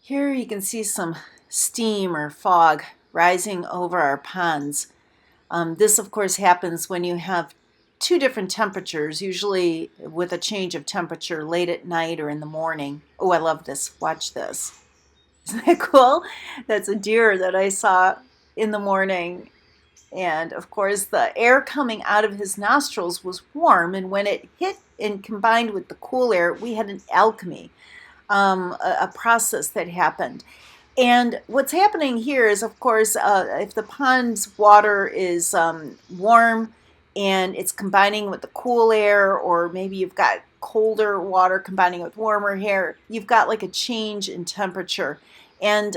Here you can see some steam or fog rising over our ponds. This, of course, happens when you have two different temperatures, usually with a change of temperature late at night or in the morning. Oh, I love this. Watch this. Isn't that cool? That's a deer that I saw in the morning. And of course, the air coming out of his nostrils was warm. And when it hit and combined with the cool air, we had an alchemy, a process that happened. And what's happening here is, of course, if the pond's water is warm and it's combining with the cool air, or maybe you've got colder water combining with warmer air, you've got like a change in temperature. And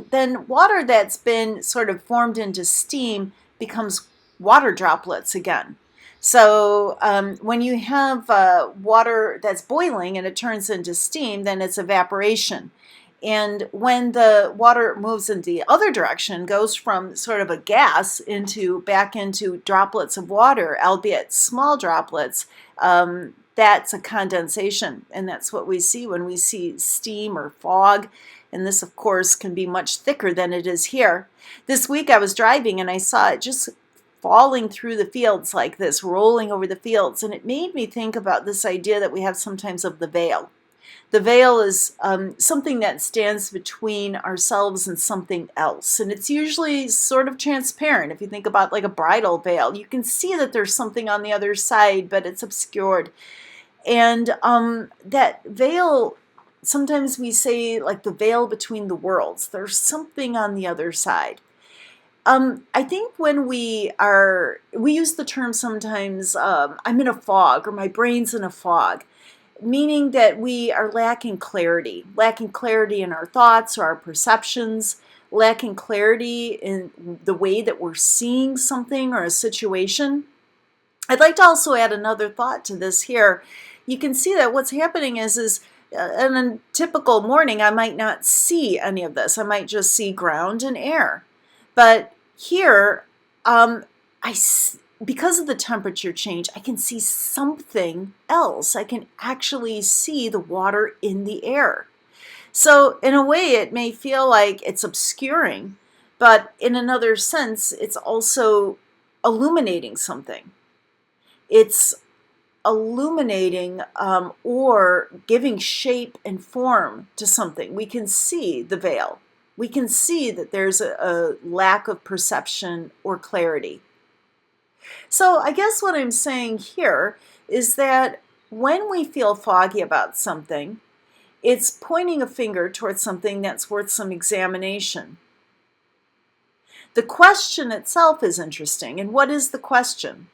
then water that's been sort of formed into steam becomes water droplets again. So when you have water that's boiling and it turns into steam, then it's evaporation. And when the water moves in the other direction, goes from sort of a gas back into droplets of water, albeit small droplets, that's a condensation. And that's what we see when we see steam or fog. And this, of course, can be much thicker than it is here. This week I was driving and I saw it just falling through the fields like this, rolling over the fields. And it made me think about this idea that we have sometimes of the veil. The veil is something that stands between ourselves and something else. And it's usually sort of transparent. If you think about like a bridal veil, you can see that there's something on the other side, but it's obscured. And that veil, sometimes we say like the veil between the worlds. There's something on the other side. I think when we use the term sometimes, I'm in a fog, or my brain's in a fog, meaning that we are lacking clarity in our thoughts or our perceptions, lacking clarity in the way that we're seeing something or a situation. I'd like to also add another thought to this here. You can see that what's happening is in a typical morning, I might not see any of this. I might just see ground and air. But here, because of the temperature change, I can see something else. I can actually see the water in the air. So in a way, it may feel like it's obscuring, but in another sense, it's also illuminating something. It's illuminating or giving shape and form to something. We can see the veil. We can see that there's a lack of perception or clarity. So I guess what I'm saying here is that when we feel foggy about something, it's pointing a finger towards something that's worth some examination. The question itself is interesting. And what is the question?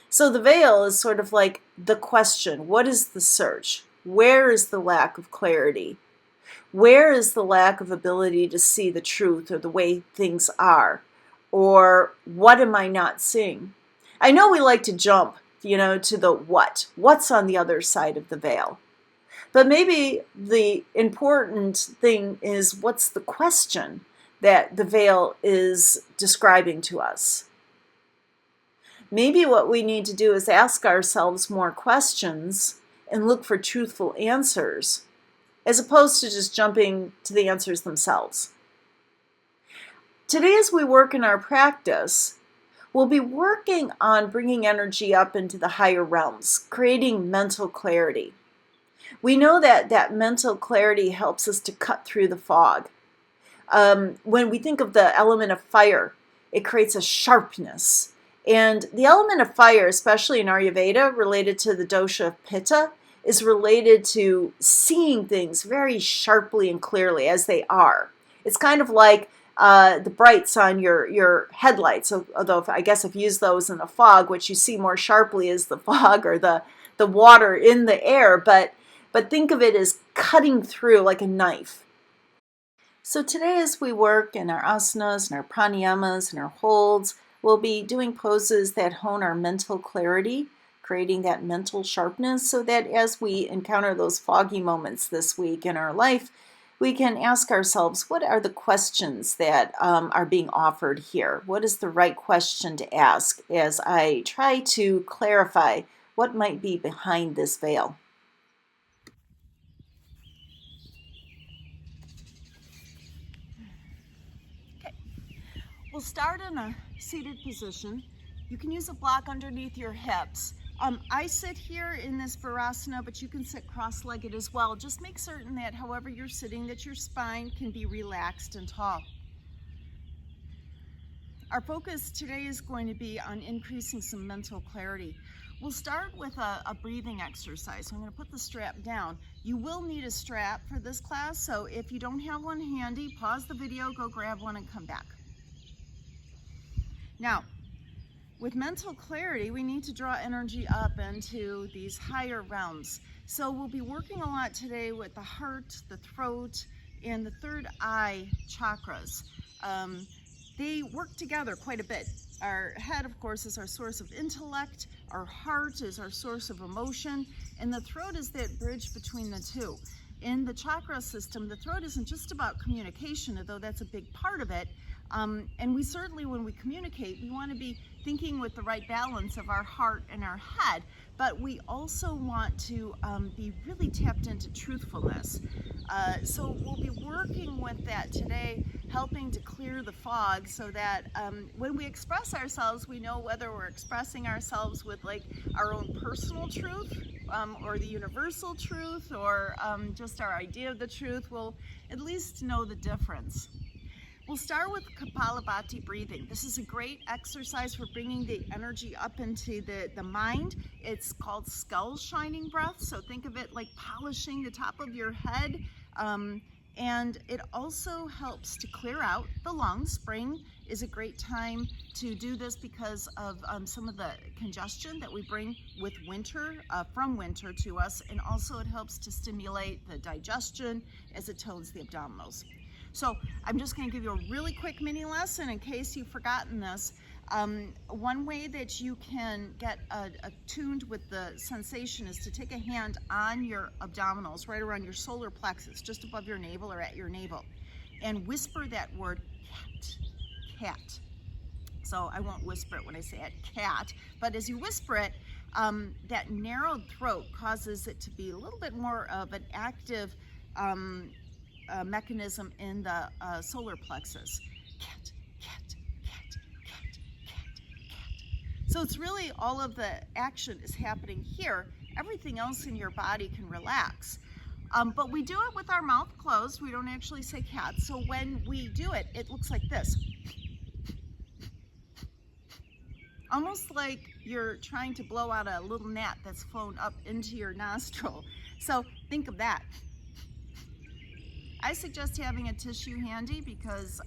So the veil is sort of like the question. What is the search? Where is the lack of clarity? Where is the lack of ability to see the truth or the way things are? Or what am I not seeing? I know we like to jump, to the what. What's on the other side of the veil? But maybe the important thing is, what's the question that the veil is describing to us? Maybe what we need to do is ask ourselves more questions and look for truthful answers, as opposed to just jumping to the answers themselves. Today, as we work in our practice, we'll be working on bringing energy up into the higher realms, creating mental clarity. We know that mental clarity helps us to cut through the fog. When we think of the element of fire, it creates a sharpness. And the element of fire, especially in Ayurveda, related to the dosha of Pitta, is related to seeing things very sharply and clearly as they are. It's kind of like the brights on your headlights, although I guess if you use those in the fog, what you see more sharply is the fog or the water in the air, but think of it as cutting through like a knife. So today, as we work in our asanas and our pranayamas and our holds, we'll be doing poses that hone our mental clarity, creating that mental sharpness, so that as we encounter those foggy moments this week in our life, we can ask ourselves, what are the questions that are being offered here? What is the right question to ask as I try to clarify what might be behind this veil? We'll start in a seated position. You can use a block underneath your hips. I sit here in this Virasana, but you can sit cross-legged as well. Just make certain that however you're sitting, that your spine can be relaxed and tall. Our focus today is going to be on increasing some mental clarity. We'll start with a breathing exercise. So I'm going to put the strap down. You will need a strap for this class, so if you don't have one handy, pause the video, go grab one and come back. Now, with mental clarity, we need to draw energy up into these higher realms. So we'll be working a lot today with the heart, the throat, and the third eye chakras. They work together quite a bit. Our head, of course, is our source of intellect, our heart is our source of emotion, and the throat is that bridge between the two. In the chakra system, the throat isn't just about communication, although that's a big part of it. And we certainly, when we communicate, we want to be thinking with the right balance of our heart and our head, but we also want to be really tapped into truthfulness. So we'll be working with that today, helping to clear the fog so that when we express ourselves, we know whether we're expressing ourselves with like our own personal truth or the universal truth or just our idea of the truth. We'll at least know the difference. We'll start with Kapalabhati breathing. This is a great exercise for bringing the energy up into the mind. It's called skull shining breath. So think of it like polishing the top of your head. And it also helps to clear out the lungs. Spring is a great time to do this because of some of the congestion that we bring with winter, from winter to us. And also it helps to stimulate the digestion as it tones the abdominals. So I'm just going to give you a really quick mini lesson in case you've forgotten this. One way that you can get attuned with the sensation is to take a hand on your abdominals, right around your solar plexus, just above your navel or at your navel, and whisper that word cat, cat. So I won't whisper it when I say it, cat, but as you whisper it, that narrowed throat causes it to be a little bit more of an active mechanism in the solar plexus. Cat, cat, cat, cat, cat, cat. So it's really all of the action is happening here. Everything else in your body can relax. But we do it with our mouth closed. We don't actually say cat. So when we do it, it looks like this. Almost like you're trying to blow out a little gnat that's flown up into your nostril. So think of that. I suggest having a tissue handy because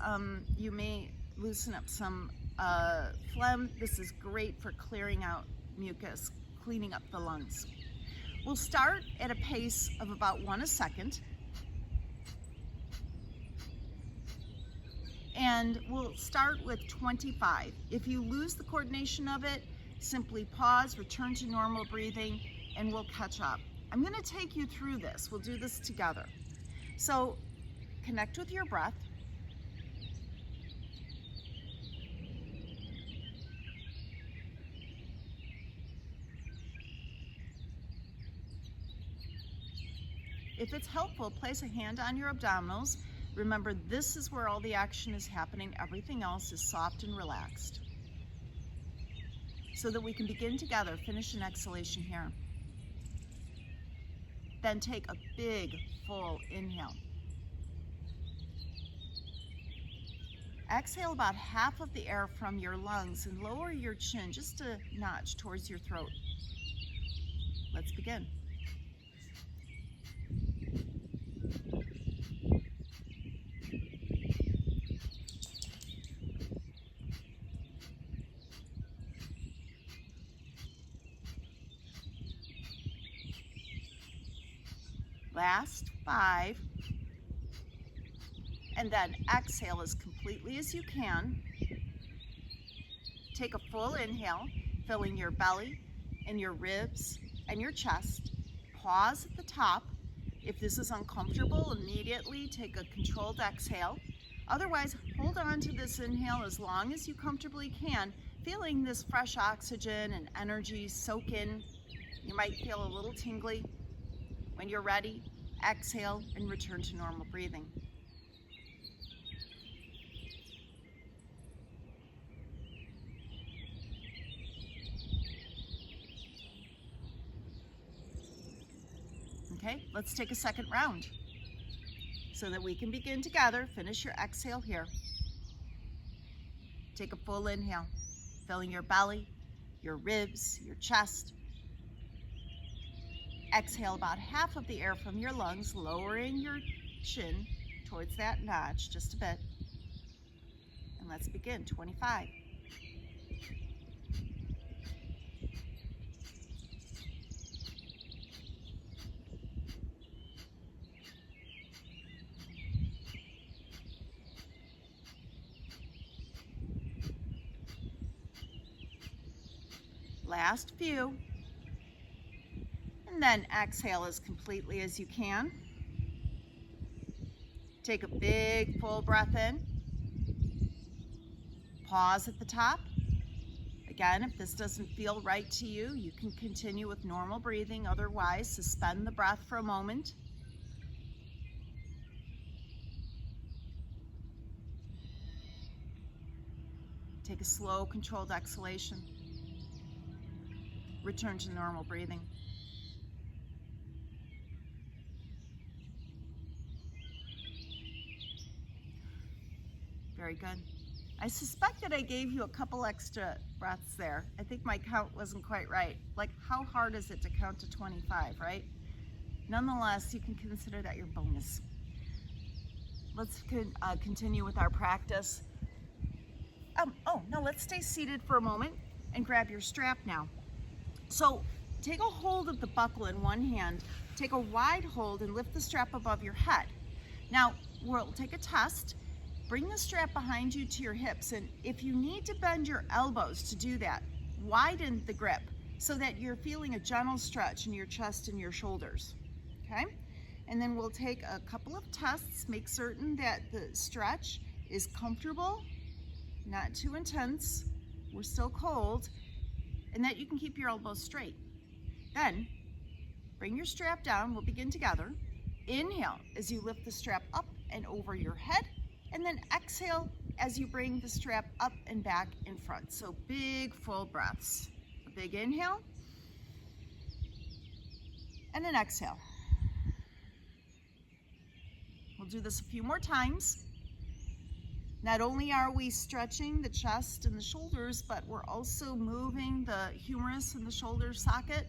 you may loosen up some phlegm. This is great for clearing out mucus, cleaning up the lungs. We'll start at a pace of about 1 a second. And we'll start with 25. If you lose the coordination of it, simply pause, return to normal breathing, and we'll catch up. I'm going to take you through this. We'll do this together. So connect with your breath. If it's helpful, place a hand on your abdominals. Remember, this is where all the action is happening. Everything else is soft and relaxed. So that we can begin together. Finish an exhalation here. Then take a big, full inhale. Exhale about half of the air from your lungs and lower your chin just a notch towards your throat. Let's begin. Last 5. And then exhale as completely as you can. Take a full inhale, filling your belly and your ribs and your chest. Pause at the top. If this is uncomfortable, immediately take a controlled exhale. Otherwise, hold on to this inhale as long as you comfortably can, feeling this fresh oxygen and energy soak in. You might feel a little tingly. When you're ready, exhale and return to normal breathing. Okay, let's take a second round so that we can begin together. Finish your exhale here. Take a full inhale, filling your belly, your ribs, your chest. Exhale about half of the air from your lungs, lowering your chin towards that notch just a bit. And let's begin. 25. Last few. And then exhale as completely as you can. Take a big full breath in. Pause at the top. Again, if this doesn't feel right to you, you can continue with normal breathing. Otherwise, suspend the breath for a moment. Take a slow, controlled exhalation. Return to normal breathing. Very good. I suspect that I gave you a couple extra breaths there. I think my count wasn't quite right. Like, how hard is it to count to 25, right? Nonetheless, you can consider that your bonus. Let's continue with our practice. Let's stay seated for a moment and grab your strap now. So take a hold of the buckle in one hand, take a wide hold and lift the strap above your head. Now, we'll take a test. Bring the strap behind you to your hips, and if you need to bend your elbows to do that, widen the grip so that you're feeling a gentle stretch in your chest and your shoulders, okay? And then we'll take a couple of tests, make certain that the stretch is comfortable, not too intense, we're still cold, and that you can keep your elbows straight. Then, bring your strap down, we'll begin together. Inhale as you lift the strap up and over your head, and then exhale as you bring the strap up and back in front. So big full breaths. A big inhale and an exhale. We'll do this a few more times. Not only are we stretching the chest and the shoulders, but we're also moving the humerus in the shoulder socket,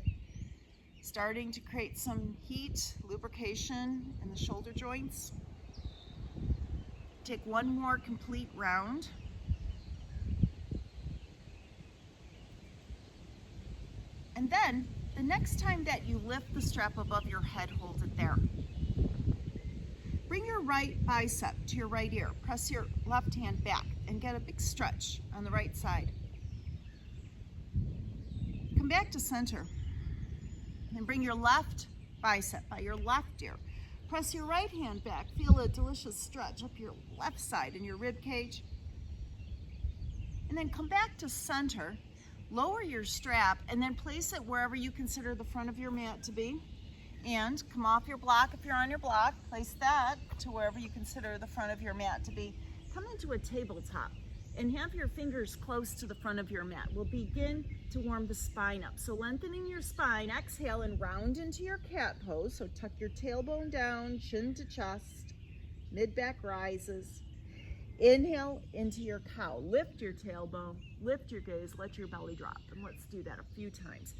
starting to create some heat, lubrication in the shoulder joints. Take one more complete round. And then, the next time that you lift the strap above your head, hold it there. Bring your right bicep to your right ear. Press your left hand back and get a big stretch on the right side. Come back to center. And bring your left bicep by your left ear. Press your right hand back. Feel a delicious stretch up your left side in your rib cage. And then come back to center. Lower your strap and then place it wherever you consider the front of your mat to be. And come off your block if you're on your block. Place that to wherever you consider the front of your mat to be. Come into a tabletop and have your fingers close to the front of your mat. We'll begin to warm the spine up. So lengthening your spine, exhale and round into your cat pose. So tuck your tailbone down, chin to chest, mid-back rises. Inhale into your cow. Lift your tailbone, lift your gaze, let your belly drop. And let's do that a few times.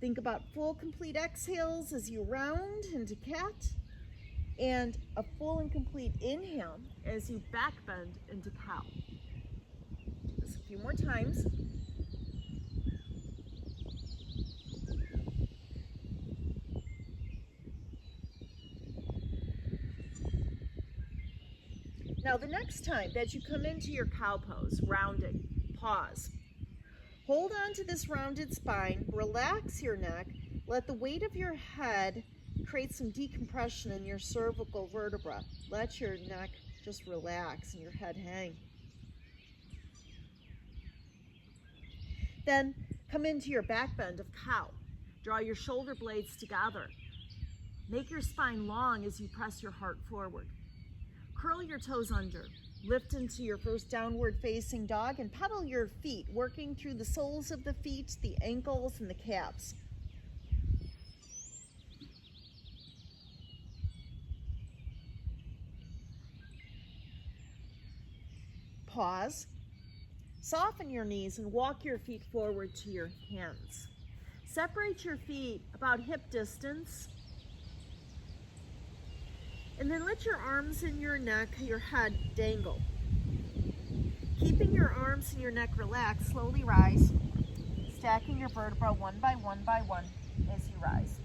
Think about full, complete exhales as you round into cat, and a full and complete inhale as you back bend into cow. Do this a few more times. Now the next time that you come into your cow pose, rounding, pause. Hold on to this rounded spine, relax your neck, let the weight of your head create some decompression in your cervical vertebra. Let your neck just relax and your head hang. Then come into your back bend of cow. Draw your shoulder blades together. Make your spine long as you press your heart forward. Curl your toes under. Lift into your first downward facing dog and pedal your feet, working through the soles of the feet, the ankles, and the calves. pause. Soften your knees and walk your feet forward to your hands. Separate your feet about hip distance. And then let your arms and your neck, your head dangle. Keeping your arms and your neck relaxed, slowly rise, stacking your vertebra one by one as you rise.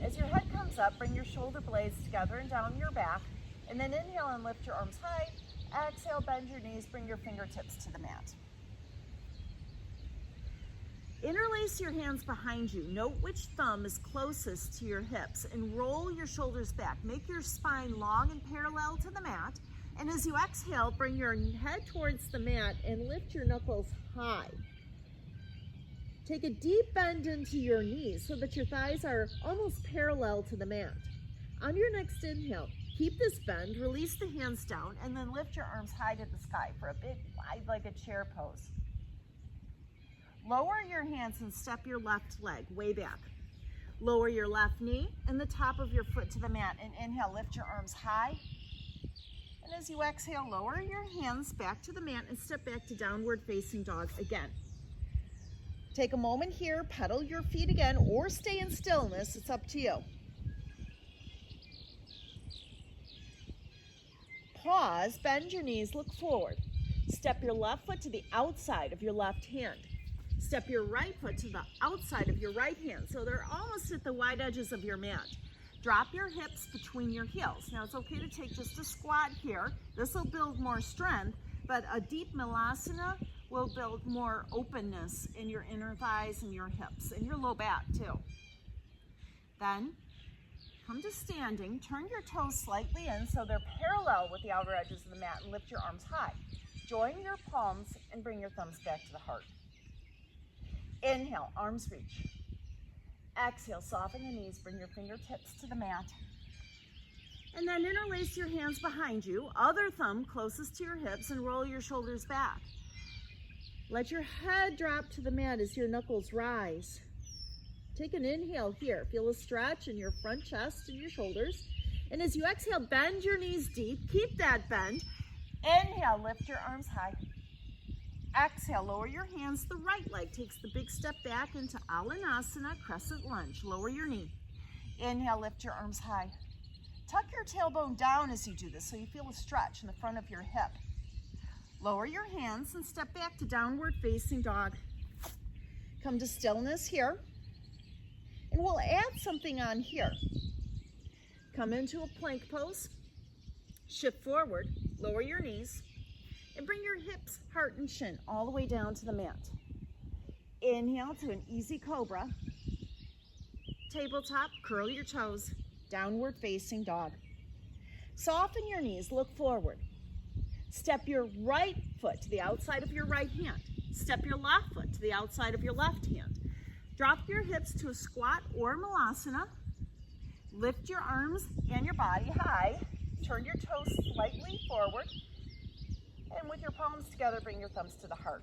As your head comes up, bring your shoulder blades together and down your back, and then inhale and lift your arms high. Exhale, bend your knees, bring your fingertips to the mat. Interlace your hands behind you. Note which thumb is closest to your hips and roll your shoulders back. Make your spine long and parallel to the mat. And as you exhale, bring your head towards the mat and lift your knuckles high. Take a deep bend into your knees so that your thighs are almost parallel to the mat. On your next inhale, keep this bend, release the hands down, and then lift your arms high to the sky for a big wide-legged chair pose. Lower your hands and step your left leg way back. Lower your left knee and the top of your foot to the mat, and inhale, lift your arms high. And as you exhale, lower your hands back to the mat and step back to downward facing dog again. Take a moment here, pedal your feet again, or stay in stillness, it's up to you. Pause, bend your knees, look forward. Step your left foot to the outside of your left hand. Step your right foot to the outside of your right hand, so they're almost at the wide edges of your mat. Drop your hips between your heels. Now it's okay to take just a squat here. This will build more strength, but a deep malasana will build more openness in your inner thighs and your hips and your low back too. Then come to standing, turn your toes slightly in so they're parallel with the outer edges of the mat, and lift your arms high. Join your palms and bring your thumbs back to the heart. Inhale, arms reach. Exhale, soften the knees, bring your fingertips to the mat. And then interlace your hands behind you, other thumb closest to your hips, and roll your shoulders back. Let your head drop to the mat as your knuckles rise. Take an inhale here. Feel a stretch in your front chest and your shoulders. And as you exhale, bend your knees deep. Keep that bend. Inhale, lift your arms high. Exhale, lower your hands. The right leg takes the big step back into Alanasana, crescent lunge. Lower your knee. Inhale, lift your arms high. Tuck your tailbone down as you do this so you feel a stretch in the front of your hip. Lower your hands and step back to downward facing dog. Come to stillness here. And we'll add something on here. Come into a plank pose. Shift forward, lower your knees, and bring your hips, heart, and shin all the way down to the mat. Inhale to an easy cobra. Tabletop, curl your toes, downward facing dog. Soften your knees, look forward. Step your right foot to the outside of your right hand. Step your left foot to the outside of your left hand. Drop your hips to a squat or malasana. Lift your arms and your body high. Turn your toes slightly forward. And with your palms together, bring your thumbs to the heart.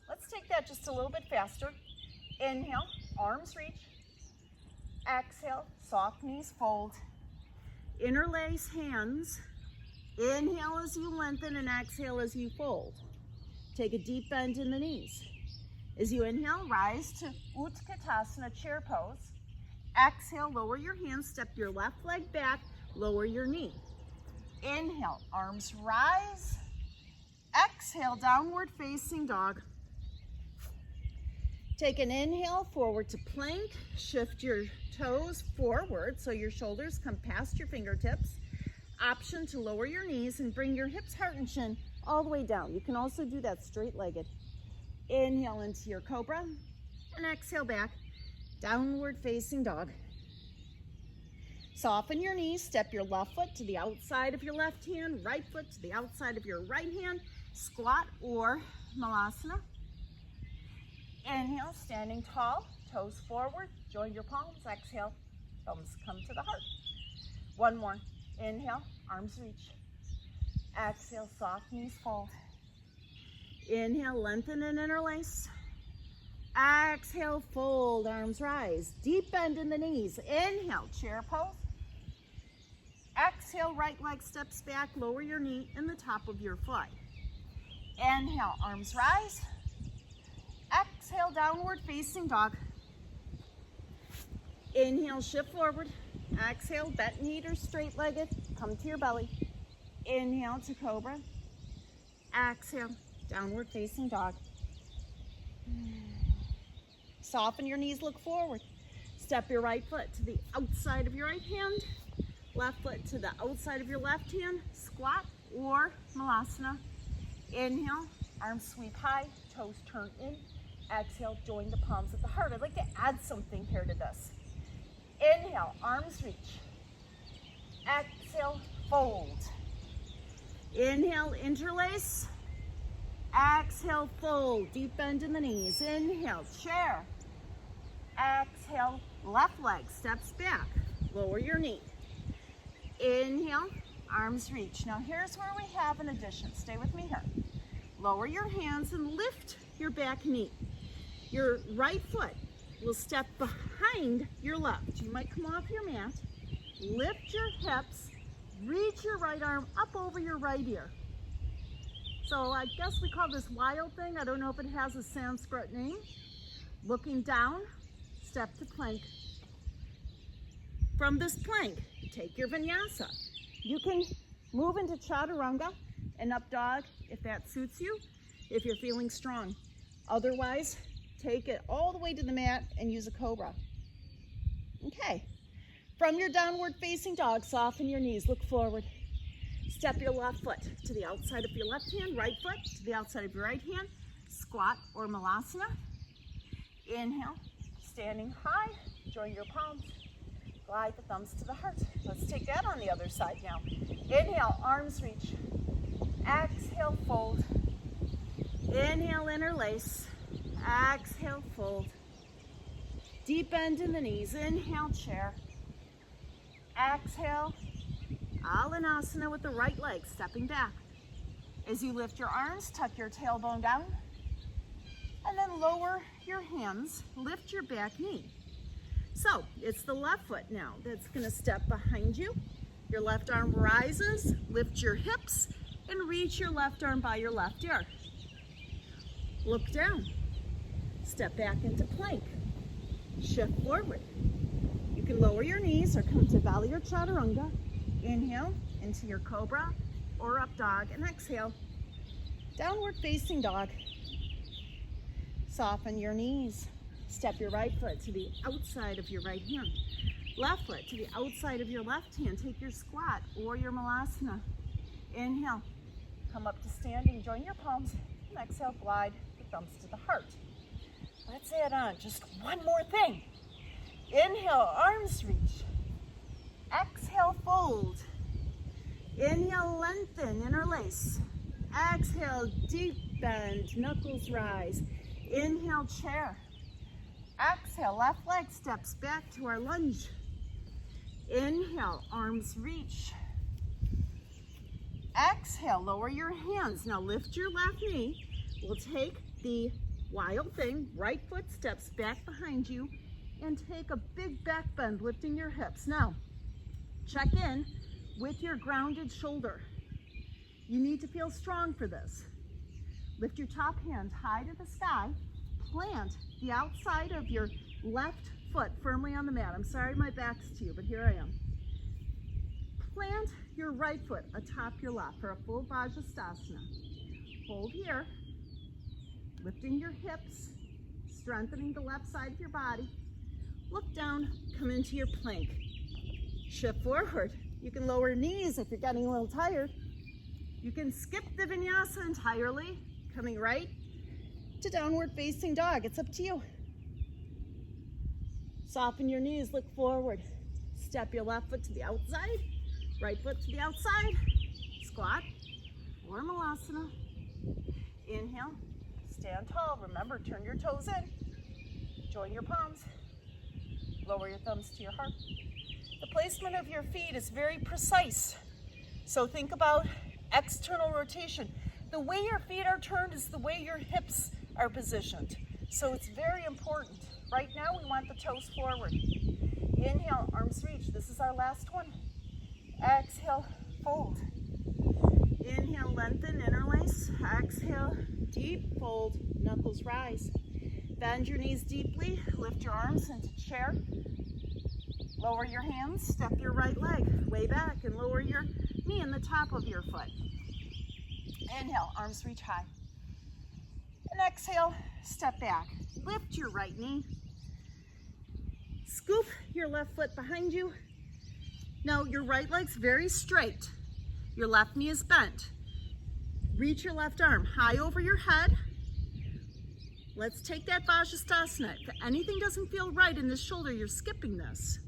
Let's take that just a little bit faster. Inhale, arms reach. Exhale, soft knees fold. Interlace hands. Inhale as you lengthen and exhale as you fold. Take a deep bend in the knees. As you inhale, rise to Utkatasana, chair pose. Exhale, lower your hands, step your left leg back, lower your knee. Inhale, arms rise. Exhale, downward facing dog. Take an inhale, forward to plank. Shift your toes forward so your shoulders come past your fingertips. Option to lower your knees and bring your hips, heart, and shin all the way down. You can also do that straight-legged. Inhale into your cobra and exhale back, downward facing dog. Soften your knees, step your left foot to the outside of your left hand, right foot to the outside of your right hand, squat or malasana. Inhale, standing tall, toes forward, join your palms, exhale, thumbs come to the heart. One more. Inhale, arms reach. Exhale, soft knees fold. Inhale, lengthen and interlace. Exhale, fold, arms rise. Deep bend in the knees. Inhale, chair pose. Exhale, right leg steps back, lower your knee in the top of your foot. Inhale, arms rise. Exhale, downward facing dog. Inhale, shift forward. Exhale, bent knee or straight legged, come to your belly. Inhale to cobra. Exhale, downward facing dog. Soften your knees, look forward. Step your right foot to the outside of your right hand. Left foot to the outside of your left hand. Squat or malasana. Inhale, arms sweep high, toes turn in. Exhale, join the palms of the heart. I'd like to add something here to this. Inhale, arms reach. Exhale, fold. Inhale, interlace. Exhale, fold. Deep bend in the knees. Inhale, chair. Exhale, left leg steps back. Lower your knee. Inhale, arms reach. Now here's where we have an addition. Stay with me here. Lower your hands and lift your back knee. Your right foot will step behind your left. You might come off your mat. Lift your hips. Reach your right arm up over your right ear. So I guess we call this wild thing. I don't know if it has a Sanskrit name. Looking down, step to plank. From this plank, take your vinyasa. You can move into chaturanga and up dog if that suits you, if you're feeling strong. Otherwise, take it all the way to the mat and use a cobra. Okay. From your downward facing dog, soften your knees, look forward. Step your left foot to the outside of your left hand, right foot to the outside of your right hand. Squat or malasana. Inhale, standing high, join your palms. Glide the thumbs to the heart. Let's take that on the other side now. Inhale, arms reach. Exhale, fold. Inhale, interlace. Exhale, fold. Deep bend in the knees. Inhale, chair. Exhale, Alanasana with the right leg, stepping back. As you lift your arms, tuck your tailbone down. And then lower your hands, lift your back knee. So it's the left foot now that's gonna step behind you. Your left arm rises, lift your hips, and reach your left arm by your left ear. Look down, step back into plank, shift forward. You can lower your knees or come to belly or chaturanga. Inhale into your cobra or up dog, and exhale, downward facing dog. Soften your knees. Step your right foot to the outside of your right hand. Left foot to the outside of your left hand. Take your squat or your malasana. Inhale, come up to standing, join your palms, and exhale, glide the thumbs to the heart. Let's add on just one more thing. Inhale, arms reach. Exhale, fold. Inhale, lengthen, interlace. Exhale, deep bend, knuckles rise. Inhale, chair. Exhale, left leg steps back to our lunge. Inhale, arms reach. Exhale, lower your hands. Now lift your left knee. We'll take the wild thing, right foot steps back behind you, and take a big back bend, lifting your hips. Now, check in with your grounded shoulder. You need to feel strong for this. Lift your top hand high to the sky. Plant the outside of your left foot firmly on the mat. I'm sorry my back's to you, but here I am. Plant your right foot atop your left for a full Vajrasthana. Hold here, lifting your hips, strengthening the left side of your body. Look down, come into your plank. Shift forward. You can lower knees if you're getting a little tired. You can skip the vinyasa entirely, coming right to downward facing dog. It's up to you. Soften your knees, look forward. Step your left foot to the outside, right foot to the outside. Squat or malasana. Inhale, stand tall. Remember, turn your toes in. Join your palms. Lower your thumbs to your heart. The placement of your feet is very precise. So think about external rotation. The way your feet are turned is the way your hips are positioned. So it's very important. Right now we want the toes forward. Inhale, arms reach. This is our last one. Exhale, fold. Inhale, lengthen, interlace. Exhale, deep, fold, knuckles rise. Bend your knees deeply, lift your arms into chair. Lower your hands, step your right leg way back and lower your knee in the top of your foot. Inhale, arms reach high. And exhale, step back. Lift your right knee. Scoop your left foot behind you. Now your right leg's very straight. Your left knee is bent. Reach your left arm high over your head. Let's take that Vajrasthasana. If anything doesn't feel right in this shoulder, you're skipping this.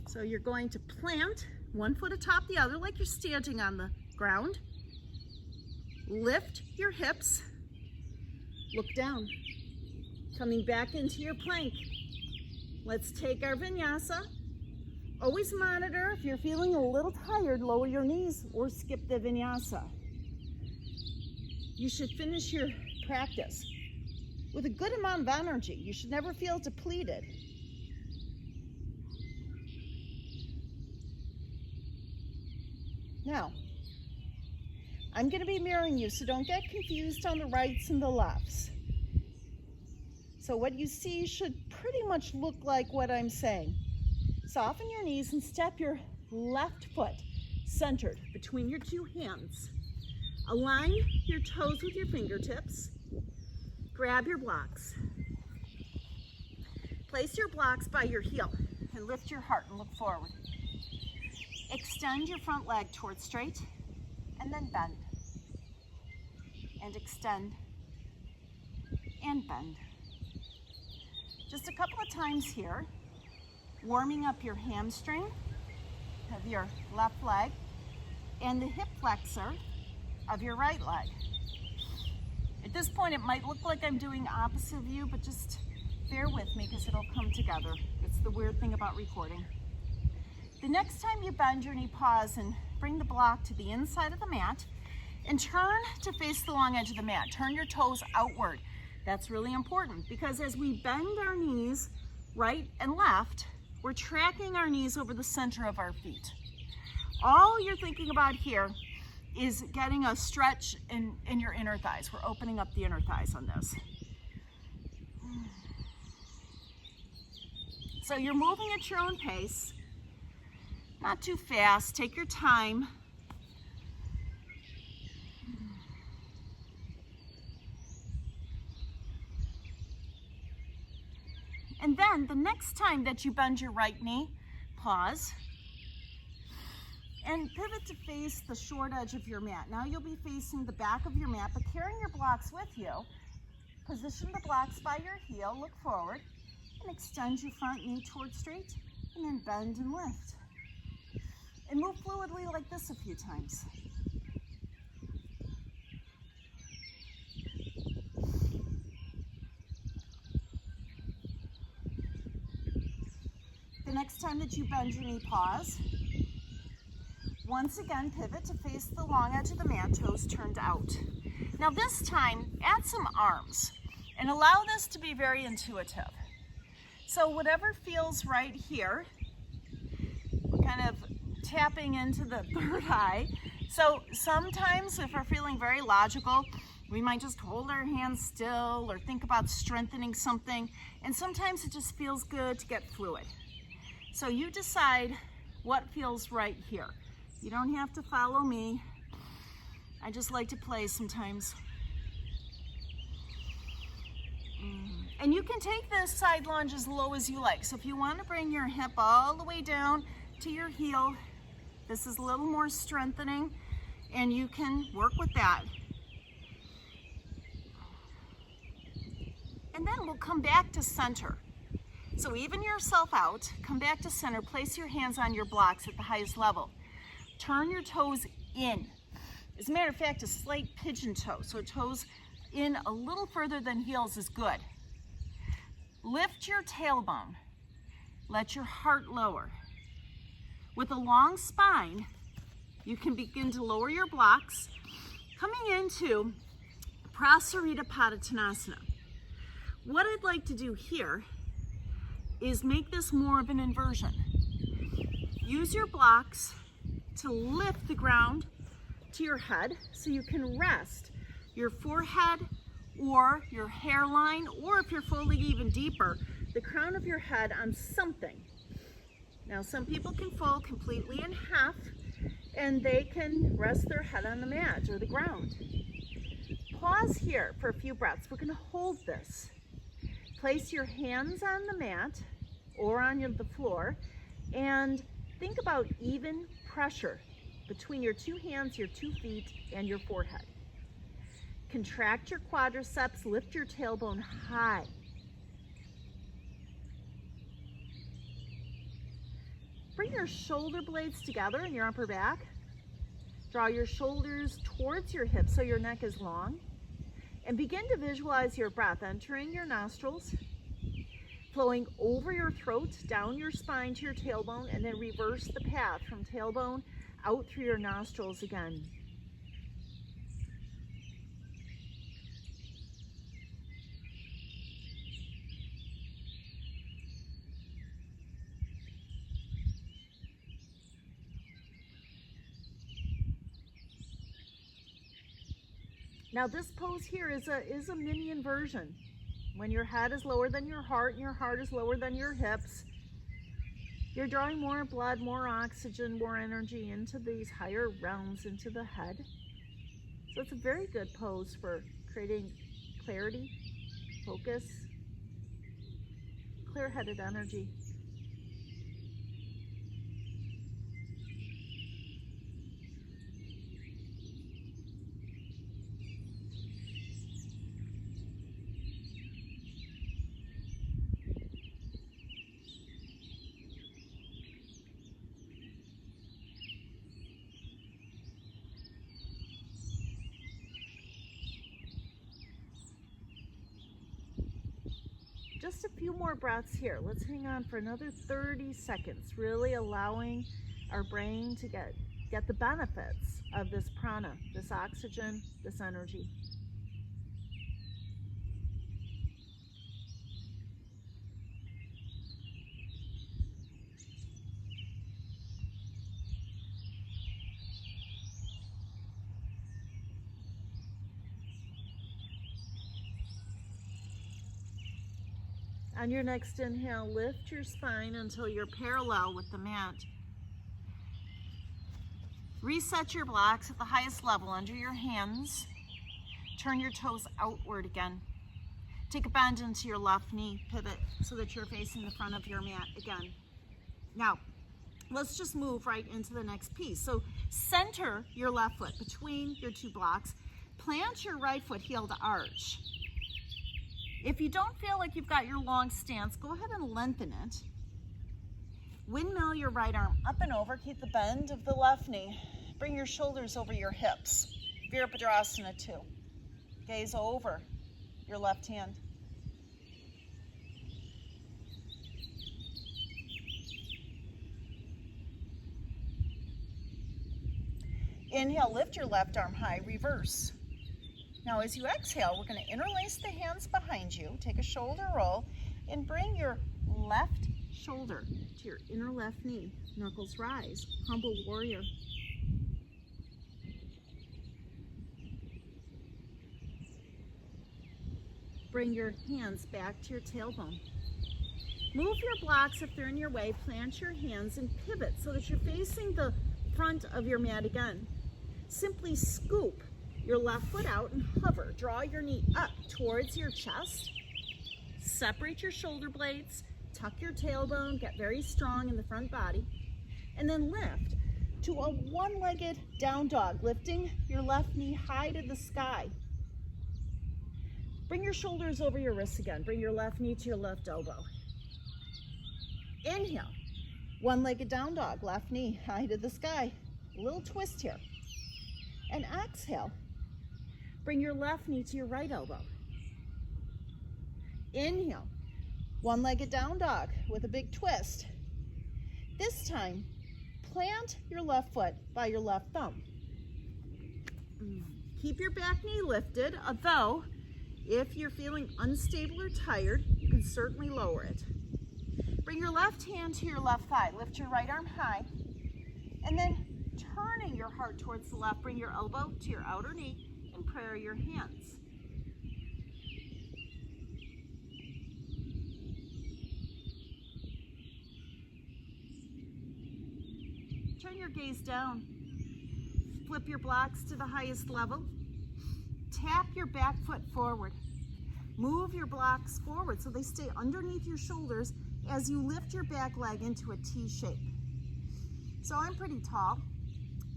So you're going to plant one foot atop the other like you're standing on the ground. Lift your hips. Look down. Coming back into your plank. Let's take our vinyasa. Always monitor if you're feeling a little tired, lower your knees or skip the vinyasa. You should finish your practice with a good amount of energy. You should never feel depleted. Now, I'm going to be mirroring you, so don't get confused on the rights and the lefts. So what you see should pretty much look like what I'm saying. Soften your knees and step your left foot centered between your two hands. Align your toes with your fingertips. Grab your blocks. Place your blocks by your heel and lift your heart and look forward. Extend your front leg towards straight and then bend. And extend and bend. Just a couple of times here, warming up your hamstring of your left leg and the hip flexor of your right leg. At this point, it might look like I'm doing opposite of you, but just bear with me because it'll come together. It's the weird thing about recording. The next time you bend your knee, pause and bring the block to the inside of the mat and turn to face the long edge of the mat. Turn your toes outward. That's really important because as we bend our knees right and left, we're tracking our knees over the center of our feet. All you're thinking about here is getting a stretch in your inner thighs. We're opening up the inner thighs on this. So you're moving at your own pace, not too fast. Take your time. And then the next time that you bend your right knee, pause and pivot to face the short edge of your mat. Now you'll be facing the back of your mat, but carrying your blocks with you. Position the blocks by your heel, look forward, and extend your front knee towards straight, and then bend and lift. And move fluidly like this a few times. The next time that you bend your knee, pause. Once again, pivot to face the long edge of the mat, toes turned out. Now this time, add some arms and allow this to be very intuitive. So whatever feels right here, we're kind of tapping into the third eye. So sometimes if we're feeling very logical, we might just hold our hands still or think about strengthening something. And sometimes it just feels good to get fluid. So you decide what feels right here. You don't have to follow me. I just like to play sometimes. And you can take this side lunge as low as you like. So if you want to bring your hip all the way down to your heel, this is a little more strengthening, and you can work with that. And then we'll come back to center. So even yourself out, come back to center, place your hands on your blocks at the highest level. Turn your toes in. As a matter of fact, a slight pigeon toe, so toes in a little further than heels is good. Lift your tailbone. Let your heart lower. With a long spine, you can begin to lower your blocks, coming into Prasarita Padottanasana. What I'd like to do here is make this more of an inversion. Use your blocks to lift the ground to your head so you can rest your forehead or your hairline, or if you're folding even deeper, the crown of your head on something. Now, some people can fold completely in half and they can rest their head on the mat or the ground. Pause here for a few breaths. We're going to hold this. Place your hands on the mat or on the floor and think about even pressure between your two hands, your 2 feet, and your forehead. Contract your quadriceps, lift your tailbone high. Bring your shoulder blades together in your upper back. Draw your shoulders towards your hips so your neck is long. And begin to visualize your breath entering your nostrils, flowing over your throat, down your spine to your tailbone, and then reverse the path from tailbone out through your nostrils again. Now this pose here is a mini inversion. When your head is lower than your heart and your heart is lower than your hips, you're drawing more blood, more oxygen, more energy into these higher realms, into the head. So it's a very good pose for creating clarity, focus, clear-headed energy. Just a few more breaths here. Let's hang on for another 30 seconds, really allowing our brain to get the benefits of this prana, this oxygen, this energy. On your next inhale, lift your spine until you're parallel with the mat. Reset your blocks at the highest level under your hands. Turn your toes outward again. Take a bend into your left knee, pivot so that you're facing the front of your mat again. Now, let's just move right into the next piece. So center your left foot between your two blocks. Plant your right foot heel to arch. If you don't feel like you've got your long stance, go ahead and lengthen it. Windmill your right arm up and over. Keep the bend of the left knee. Bring your shoulders over your hips. Virabhadrasana 2. Gaze over your left hand. Inhale, lift your left arm high, reverse. Now as you exhale, we're going to interlace the hands behind you, take a shoulder roll, and bring your left shoulder to your inner left knee. Knuckles rise, humble warrior. Bring your hands back to your tailbone. Move your blocks if they're in your way, plant your hands and pivot so that you're facing the front of your mat again. Simply scoop your left foot out and hover. Draw your knee up towards your chest. Separate your shoulder blades. Tuck your tailbone. Get very strong in the front body. And then lift to a one-legged down dog, lifting your left knee high to the sky. Bring your shoulders over your wrists again. Bring your left knee to your left elbow. Inhale. One-legged down dog, left knee high to the sky. A little twist here. And exhale. Bring your left knee to your right elbow. Inhale, one-legged down dog with a big twist. This time, plant your left foot by your left thumb. Keep your back knee lifted, although if you're feeling unstable or tired, you can certainly lower it. Bring your left hand to your left thigh. Lift your right arm high, and then turning your heart towards the left, bring your elbow to your outer knee and prayer your hands. Turn your gaze down. Flip your blocks to the highest level. Tap your back foot forward. Move your blocks forward so they stay underneath your shoulders as you lift your back leg into a T shape. So I'm pretty tall,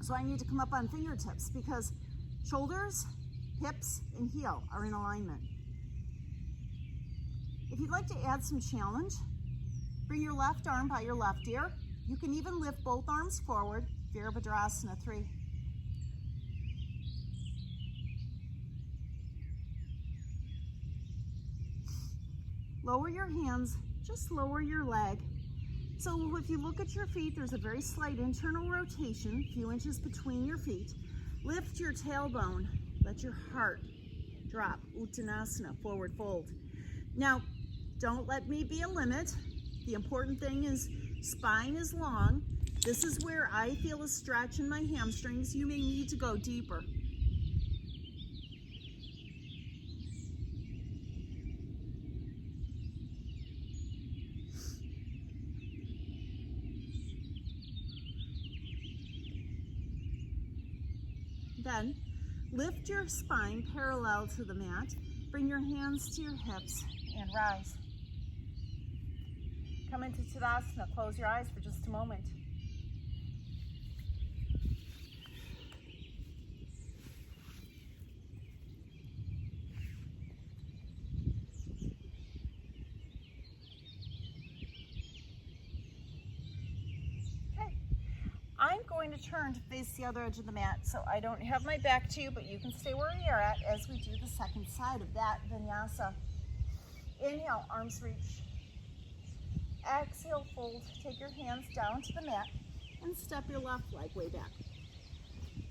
so I need to come up on fingertips because shoulders, hips, and heel are in alignment. If you'd like to add some challenge, bring your left arm by your left ear. You can even lift both arms forward, Virabhadrasana 3. Lower your hands, just lower your leg. So if you look at your feet, there's a very slight internal rotation, a few inches between your feet. Lift your tailbone, let your heart drop, Uttanasana, forward fold. Now, don't let me be a limit. The important thing is spine is long. This is where I feel a stretch in my hamstrings. You may need to go deeper. Then, lift your spine parallel to the mat. Bring your hands to your hips and rise. Come into Tadasana. Close your eyes for just a moment. I'm going to turn to face the other edge of the mat, so I don't have my back to you, but you can stay where you're at as we do the second side of that vinyasa. Inhale, arms reach. Exhale, fold. Take your hands down to the mat and step your left leg way back.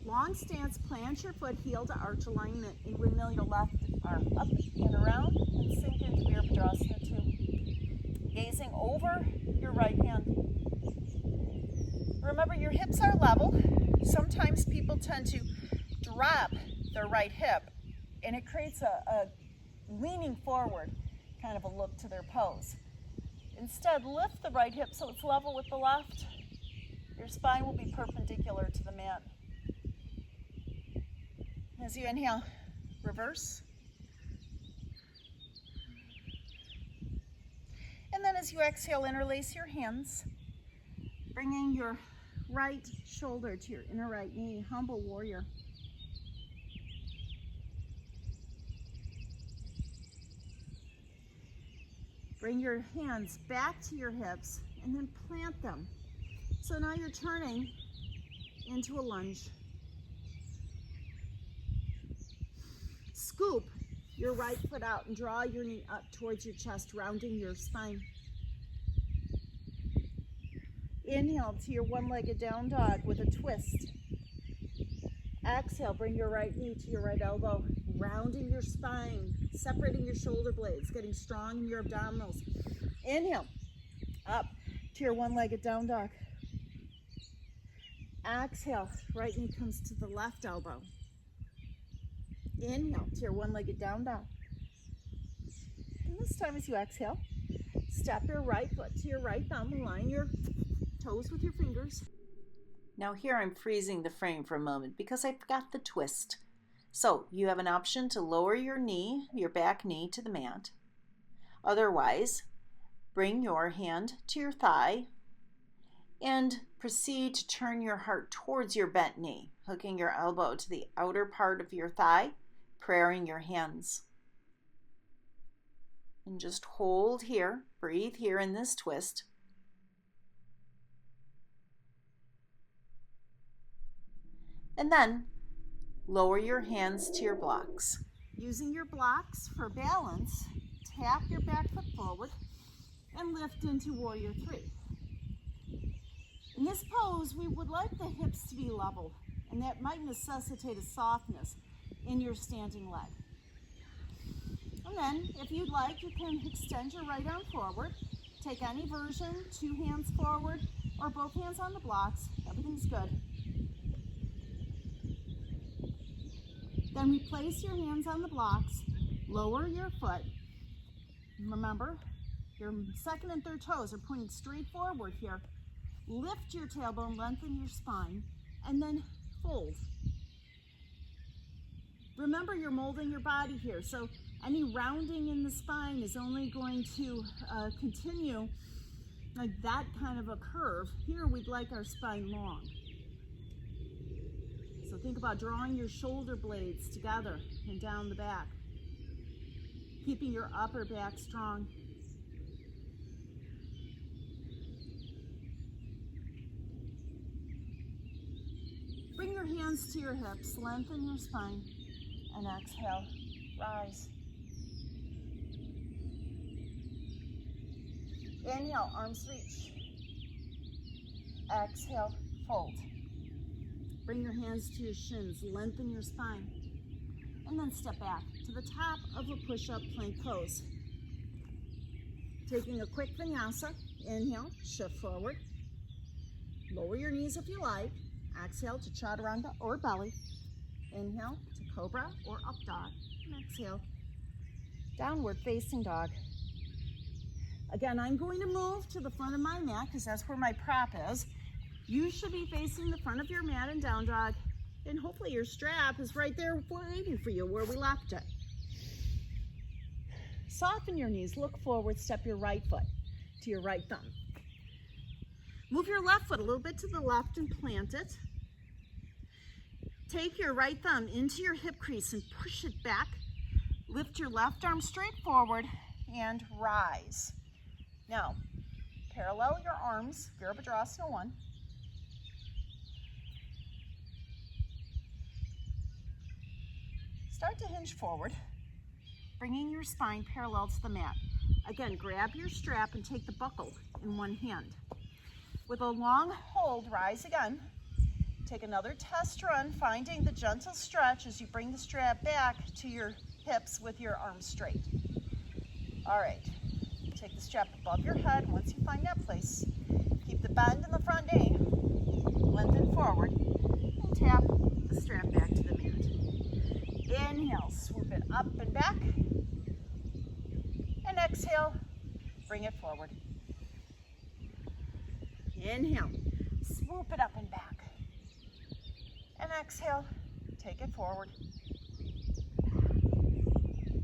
Long stance, plant your foot, heel to arch alignment, and windmill your left arm up and around and sink into Virabhadrasana 2. Gazing over your right hand. Remember, your hips are level. Sometimes people tend to drop their right hip, and it creates a leaning forward kind of a look to their pose. Instead, lift the right hip so it's level with the left. Your spine will be perpendicular to the mat. As you inhale, reverse. And then as you exhale, interlace your hands, bringing your right shoulder to your inner right knee, humble warrior. Bring your hands back to your hips and then plant them. So now you're turning into a lunge. Scoop your right foot out and draw your knee up towards your chest, rounding your spine. Inhale to your one-legged down dog with a twist. Exhale, bring your right knee to your right elbow, rounding your spine, separating your shoulder blades, getting strong in your abdominals. Inhale, up to your one-legged down dog. Exhale, right knee comes to the left elbow. Inhale to your one-legged down dog. And this time as you exhale, step your right foot to your right thumb, align your toes with your fingers. Now here I'm freezing the frame for a moment because I've got the twist. So you have an option to lower your knee, your back knee to the mat. Otherwise, bring your hand to your thigh and proceed to turn your heart towards your bent knee, hooking your elbow to the outer part of your thigh, prayering your hands. And just hold here, breathe here in this twist. And then lower your hands to your blocks. Using your blocks for balance, tap your back foot forward and lift into Warrior 3. In this pose, we would like the hips to be level, and that might necessitate a softness in your standing leg. And then, if you'd like, you can extend your right arm forward. Take any version, 2 hands forward or both hands on the blocks. Everything's good. Then replace your hands on the blocks, lower your foot. Remember, your second and third toes are pointing straight forward here. Lift your tailbone, lengthen your spine, and then fold. Remember, you're molding your body here, so any rounding in the spine is only going to continue like that kind of a curve. Here, we'd like our spine long. So think about drawing your shoulder blades together and down the back, keeping your upper back strong. Bring your hands to your hips, lengthen your spine, and exhale, rise. Inhale, arms reach. Exhale, fold. Bring your hands to your shins, lengthen your spine, and then step back to the top of a push-up plank pose. Taking a quick vinyasa, inhale, shift forward. Lower your knees if you like. Exhale to chaturanga or belly. Inhale to cobra or up dog. And exhale, downward facing dog. Again, I'm going to move to the front of my mat because that's where my prop is. You should be facing the front of your mat in down dog. And hopefully your strap is right there waiting for you where we left it. Soften your knees, look forward, step your right foot to your right thumb. Move your left foot a little bit to the left and plant it. Take your right thumb into your hip crease and push it back. Lift your left arm straight forward and rise. Now, parallel your arms, Virabhadrasana 1. Start to hinge forward, bringing your spine parallel to the mat. Again, grab your strap and take the buckle in one hand. With a long hold, rise again. Take another test run, finding the gentle stretch as you bring the strap back to your hips with your arms straight. All right, take the strap above your head. Once you find that place, keep the bend in the front knee, lengthen forward, and tap the strap back to the mat. Inhale, swoop it up and back, and exhale, bring it forward. Inhale, swoop it up and back. And exhale, take it forward.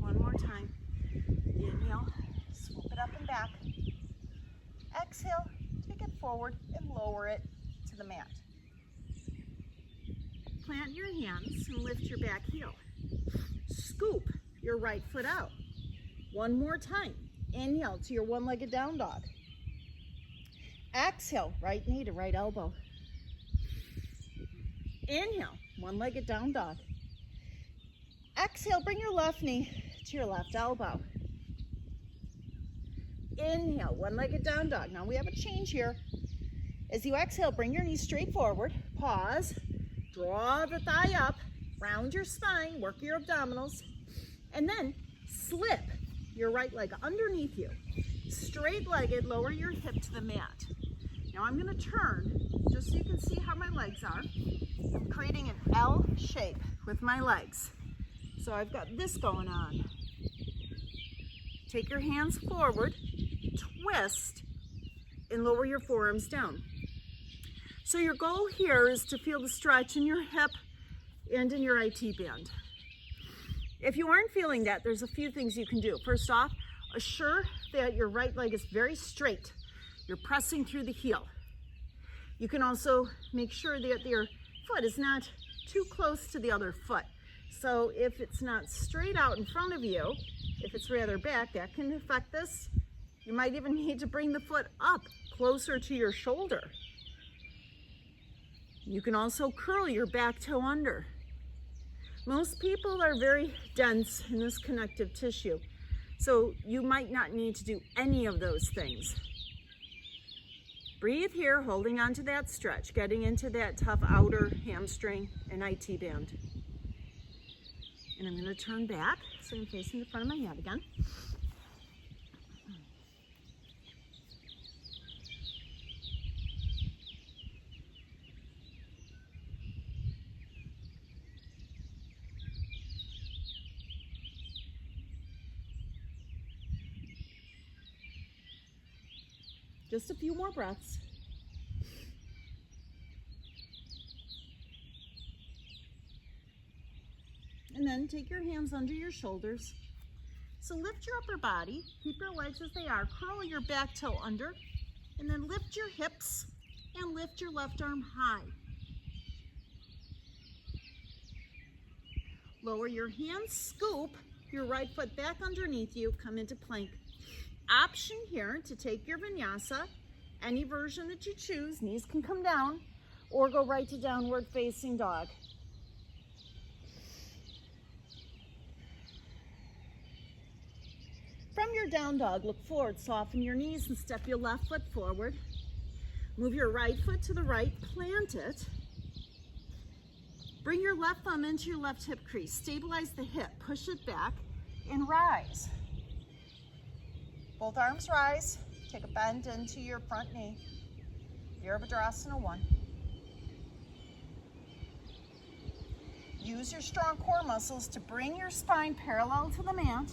One more time. Inhale, swoop it up and back. Exhale, take it forward and lower it to the mat. Plant your hands and lift your back heel. Scoop your right foot out. One more time. Inhale to your one-legged down dog. Exhale, right knee to right elbow. Inhale, one-legged down dog. Exhale, bring your left knee to your left elbow. Inhale, one-legged down dog. Now we have a change here. As you exhale, bring your knees straight forward. Pause, draw the thigh up, round your spine, work your abdominals, and then slip your right leg underneath you. Straight-legged, lower your hip to the mat. Now I'm going to turn just so you can see how my legs are. I'm creating an L shape with my legs. So I've got this going on. Take your hands forward, twist, and lower your forearms down. So your goal here is to feel the stretch in your hip and in your IT band. If you aren't feeling that, there's a few things you can do. First off, assure that your right leg is very straight. You're pressing through the heel. You can also make sure that your foot is not too close to the other foot. So if it's not straight out in front of you, if it's rather back, that can affect this. You might even need to bring the foot up closer to your shoulder. You can also curl your back toe under. Most people are very dense in this connective tissue, so you might not need to do any of those things. Breathe here, holding on to that stretch, getting into that tough outer hamstring and IT band. And I'm going to turn back, so I'm facing the front of my head again. Just a few more breaths. And then take your hands under your shoulders. So lift your upper body, keep your legs as they are, curl your back toe under, and then lift your hips and lift your left arm high. Lower your hands, scoop your right foot back underneath you, come into plank. Option here to take your vinyasa, any version that you choose, knees can come down, or go right to downward facing dog. From your down dog, look forward, soften your knees and step your left foot forward. Move your right foot to the right, plant it. Bring your left thumb into your left hip crease, stabilize the hip, push it back, and rise. Both arms rise, take a bend into your front knee. Virabhadrasana 1. Use your strong core muscles to bring your spine parallel to the mat,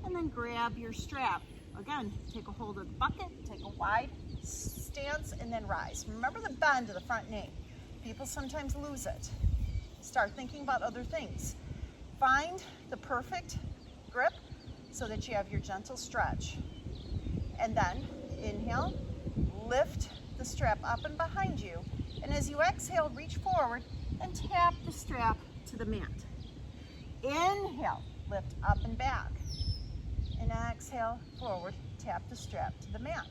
and then grab your strap. Again, take a hold of the bucket, take a wide stance, and then rise. Remember the bend of the front knee. People sometimes lose it. Start thinking about other things. Find the perfect grip so that you have your gentle stretch. And then inhale, lift the strap up and behind you. And as you exhale, reach forward and tap the strap to the mat. Inhale, lift up and back. And exhale, forward, tap the strap to the mat.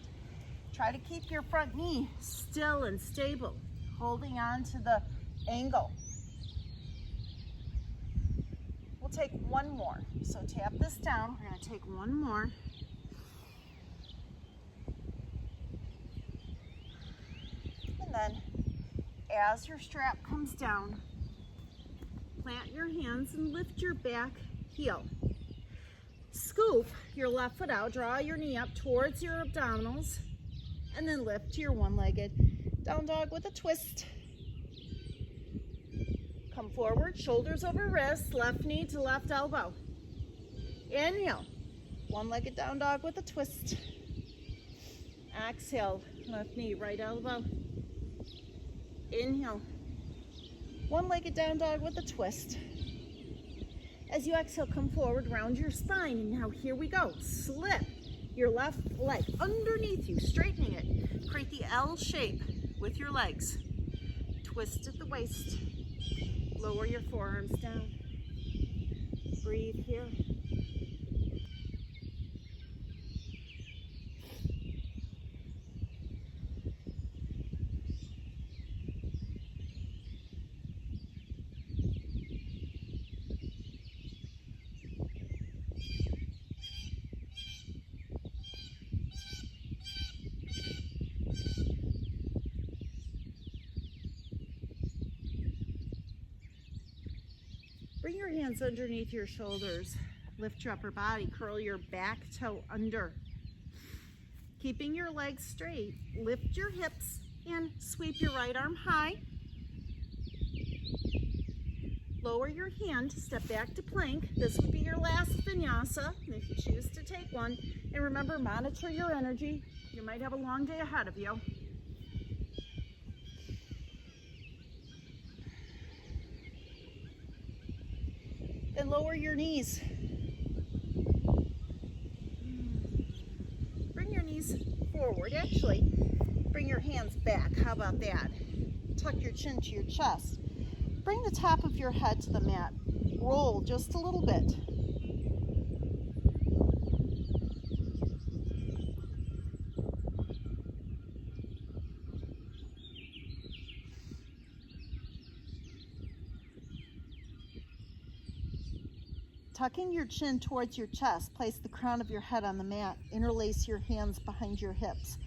Try to keep your front knee still and stable, holding on to the angle. We'll take one more. So tap this down. We're going to take one more. And then as your strap comes down, plant your hands and lift your back heel. Scoop your left foot out, draw your knee up towards your abdominals, and then lift to your one-legged down dog with a twist. Come forward, shoulders over wrists, left knee to left elbow. Inhale, one-legged down dog with a twist. Exhale, left knee, right elbow. Inhale, one-legged down dog with a twist. As you exhale, come forward, round your spine, and now here we go. Slip your left leg underneath you, straightening it. Create the L shape with your legs. Twist at the waist. Lower your forearms down. Breathe here. Bring your hands underneath your shoulders. Lift your upper body. Curl your back toe under. Keeping your legs straight, lift your hips and sweep your right arm high. Lower your hand, step back to plank. This would be your last vinyasa if you choose to take one. And remember, monitor your energy. You might have a long day ahead of you. And lower your knees. Bring your knees forward. Actually, bring your hands back. How about that? Tuck your chin to your chest. Bring the top of your head to the mat. Roll just a little bit. Tucking your chin towards your chest, place the crown of your head on the mat. Interlace your hands behind your hips.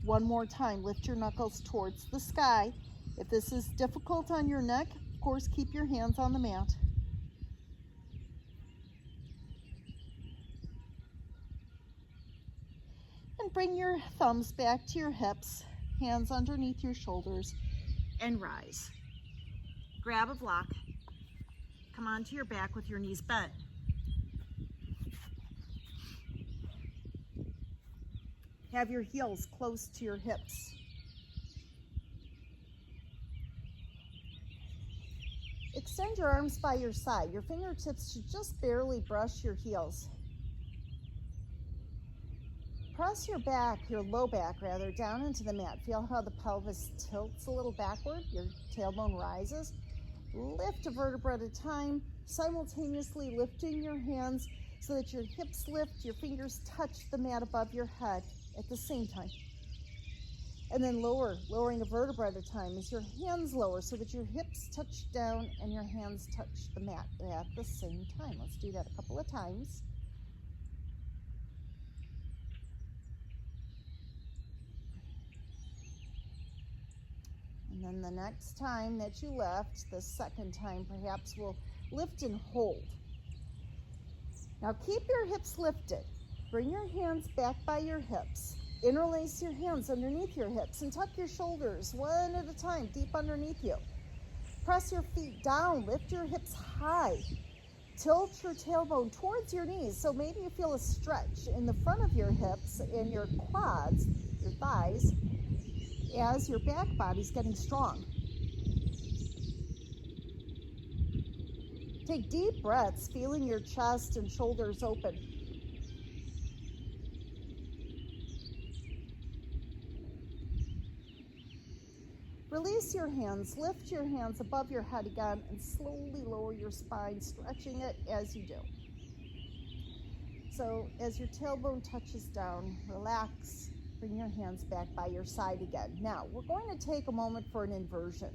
One more time, lift your knuckles towards the sky. If this is difficult on your neck, of course, keep your hands on the mat. And bring your thumbs back to your hips, hands underneath your shoulders, and rise. Grab a block. Come onto your back with your knees bent. Have your heels close to your hips. Extend your arms by your side. Your fingertips should just barely brush your heels. Press your back, your low back rather, down into the mat. Feel how the pelvis tilts a little backward. Your tailbone rises. Lift a vertebra at a time, simultaneously lifting your hands so that your hips lift, your fingers touch the mat above your head at the same time. And then lowering a vertebra at a time as your hands lower so that your hips touch down and your hands touch the mat at the same time. Let's do that a couple of times. And then the next time that you lift, the second time perhaps, we'll lift and hold. Now keep your hips lifted. Bring your hands back by your hips. Interlace your hands underneath your hips and tuck your shoulders one at a time deep underneath you. Press your feet down, lift your hips high. Tilt your tailbone towards your knees, so maybe you feel a stretch in the front of your hips and your quads, your thighs, as your back body's getting strong. Take deep breaths, feeling your chest and shoulders open. Release your hands, lift your hands above your head again, and slowly lower your spine, stretching it as you do. So as your tailbone touches down, relax, bring your hands back by your side again. Now, we're going to take a moment for an inversion.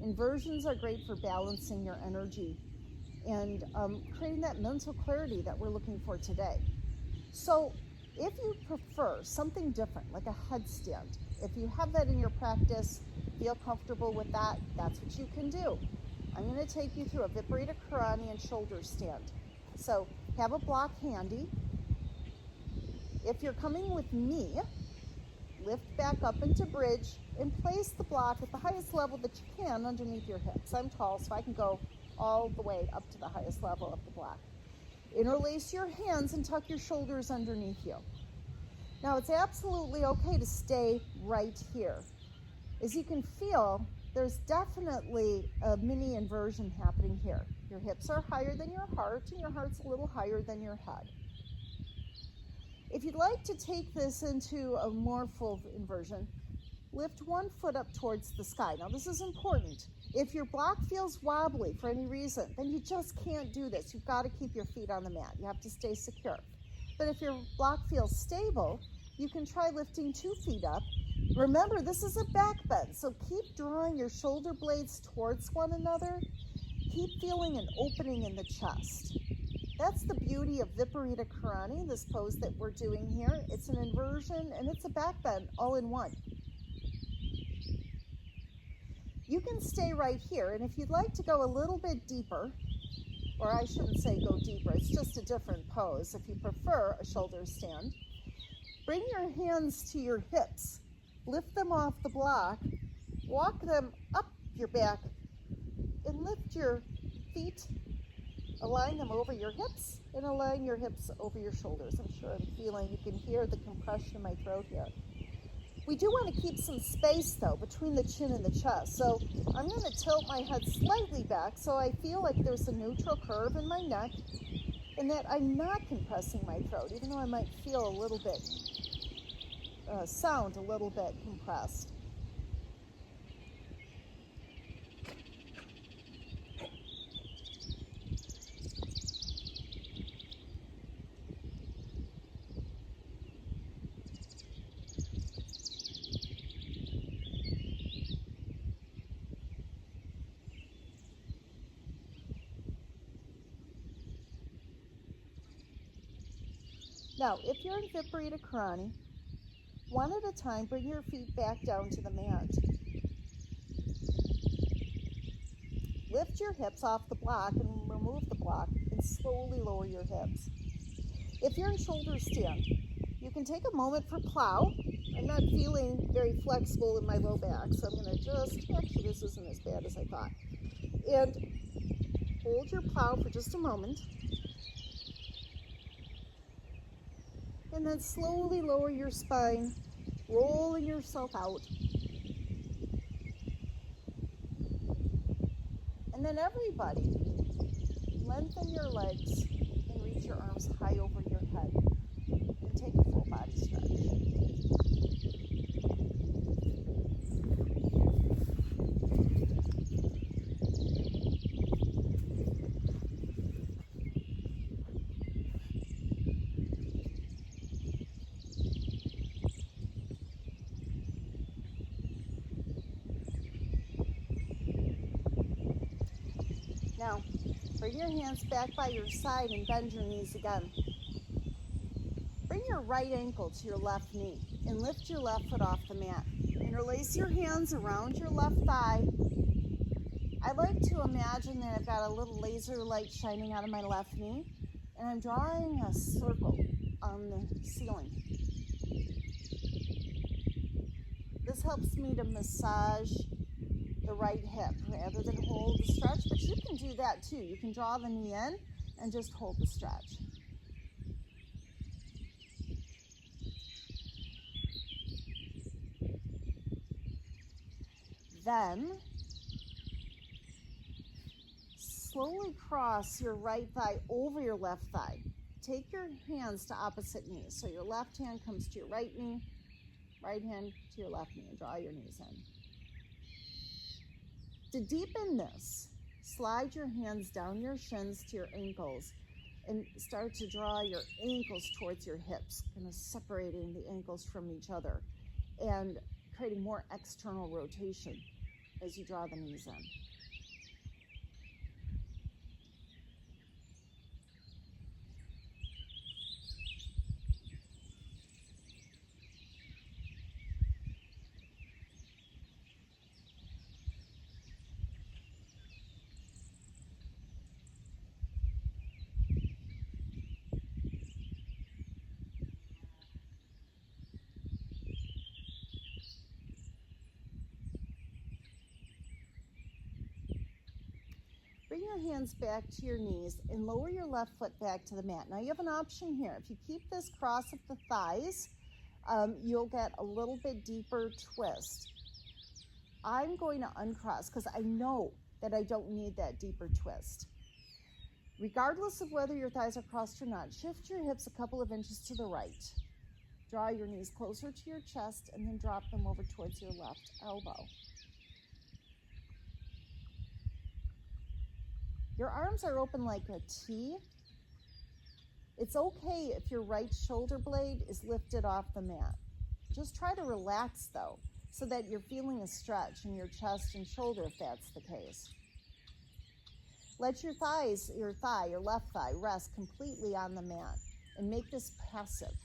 Inversions are great for balancing your energy and creating that mental clarity that we're looking for today. So if you prefer something different, like a headstand, if you have that in your practice, feel comfortable with that, that's what you can do. I'm going to take you through a Viparita Karani and shoulder stand. So have a block handy. If you're coming with me, lift back up into bridge and place the block at the highest level that you can underneath your hips. I'm tall, so I can go all the way up to the highest level of the block. Interlace your hands and tuck your shoulders underneath you. Now, it's absolutely okay to stay right here. As you can feel, there's definitely a mini inversion happening here. Your hips are higher than your heart, and your heart's a little higher than your head. If you'd like to take this into a more full inversion, lift one foot up towards the sky. Now, this is important. If your block feels wobbly for any reason, then you just can't do this. You've got to keep your feet on the mat. You have to stay secure. But if your block feels stable, you can try lifting 2 feet up. Remember, this is a back bend, so keep drawing your shoulder blades towards one another. Keep feeling an opening in the chest. That's the beauty of Viparita Karani, this pose that we're doing here. It's an inversion and it's a back bend all in one. You can stay right here, and if you'd like to go a little bit deeper, or I shouldn't say go deeper, it's just a different pose. If you prefer a shoulder stand, bring your hands to your hips, lift them off the block, walk them up your back, and lift your feet. Align them over your hips and align your hips over your shoulders. I'm sure you can hear the compression in my throat here. We do want to keep some space though between the chin and the chest. So I'm going to tilt my head slightly back so I feel like there's a neutral curve in my neck and that I'm not compressing my throat, even though I might feel a little bit, sound a little bit compressed. Now, if you're in Viparita Karani, one at a time, bring your feet back down to the mat. Lift your hips off the block and remove the block and slowly lower your hips. If you're in shoulder stand, you can take a moment for plow. I'm not feeling very flexible in my low back, so I'm going to actually this isn't as bad as I thought. And hold your plow for just a moment. And then slowly lower your spine, rolling yourself out. And then everybody, lengthen your legs and reach your arms high over your head. And take a full body stretch. Now, bring your hands back by your side and bend your knees again. Bring your right ankle to your left knee and lift your left foot off the mat. Interlace your hands around your left thigh. I like to imagine that I've got a little laser light shining out of my left knee, and I'm drawing a circle on the ceiling. This helps me to massage the right hip rather than hold the stretch, but you can do that too. You can draw the knee in and just hold the stretch. Then slowly cross your right thigh over your left thigh. Take your hands to opposite knees. So your left hand comes to your right knee, right hand to your left knee, and draw your knees in. To deepen this, slide your hands down your shins to your ankles and start to draw your ankles towards your hips, kind of separating the ankles from each other and creating more external rotation as you draw the knees in. Bring your hands back to your knees and lower your left foot back to the mat. Now you have an option here. If you keep this cross at the thighs, you'll get a little bit deeper twist. I'm going to uncross because I know that I don't need that deeper twist. Regardless of whether your thighs are crossed or not, shift your hips a couple of inches to the right. Draw your knees closer to your chest and then drop them over towards your left elbow. Your arms are open like a T. It's okay if your right shoulder blade is lifted off the mat. Just try to relax though, so that you're feeling a stretch in your chest and shoulder if that's the case. Let your left thigh, rest completely on the mat and make this passive.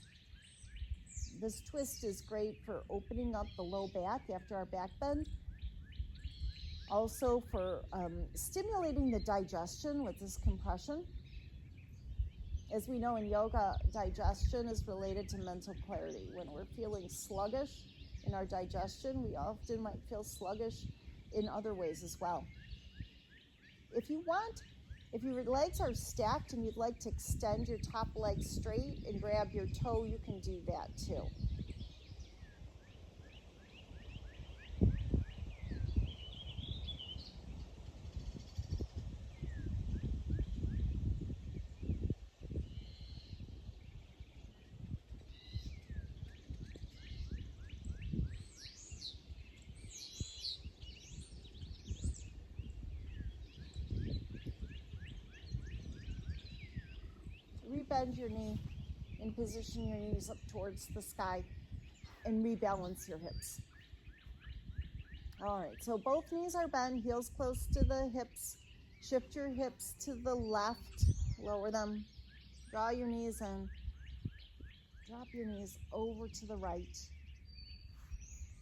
This twist is great for opening up the low back after our back bend. Also for stimulating the digestion with this compression. As we know in yoga, digestion is related to mental clarity. When we're feeling sluggish in our digestion, we often might feel sluggish in other ways as well. If your legs are stacked and you'd like to extend your top leg straight and grab your toe, you can do that too. Rebend your knee and position your knees up towards the sky and rebalance your hips. All right, so both knees are bent, heels close to the hips. Shift your hips to the left, lower them. Draw your knees in. Drop your knees over to the right.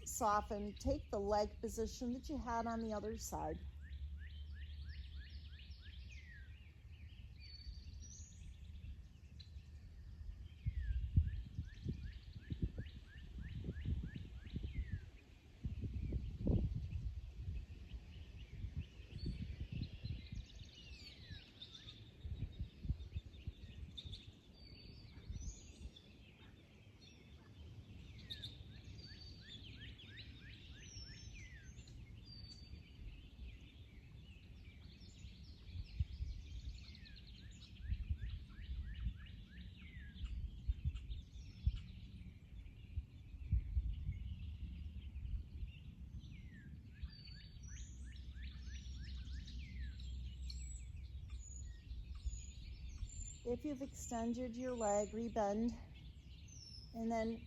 Soften, take the leg position that you had on the other side. If you've extended your leg, rebend, and then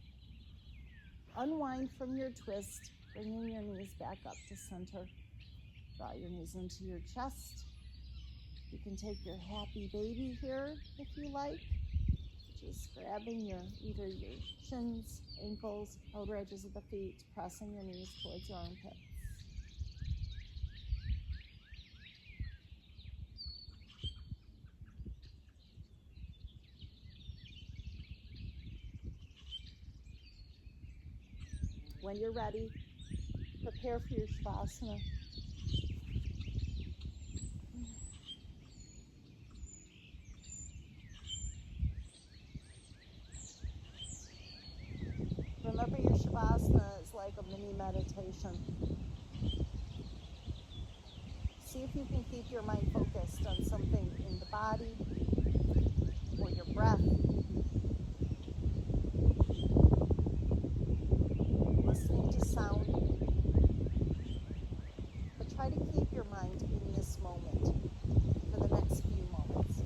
unwind from your twist, bringing your knees back up to center. Draw your knees into your chest. You can take your happy baby here if you like, just grabbing either your shins, ankles, outer edges of the feet, pressing your knees towards your armpits. When you're ready, prepare for your Shavasana. Remember, your Shavasana is like a mini meditation. See if you can keep your mind focused on something in the body or your breath. Listening to sound. But try to keep your mind in this moment for the next few moments.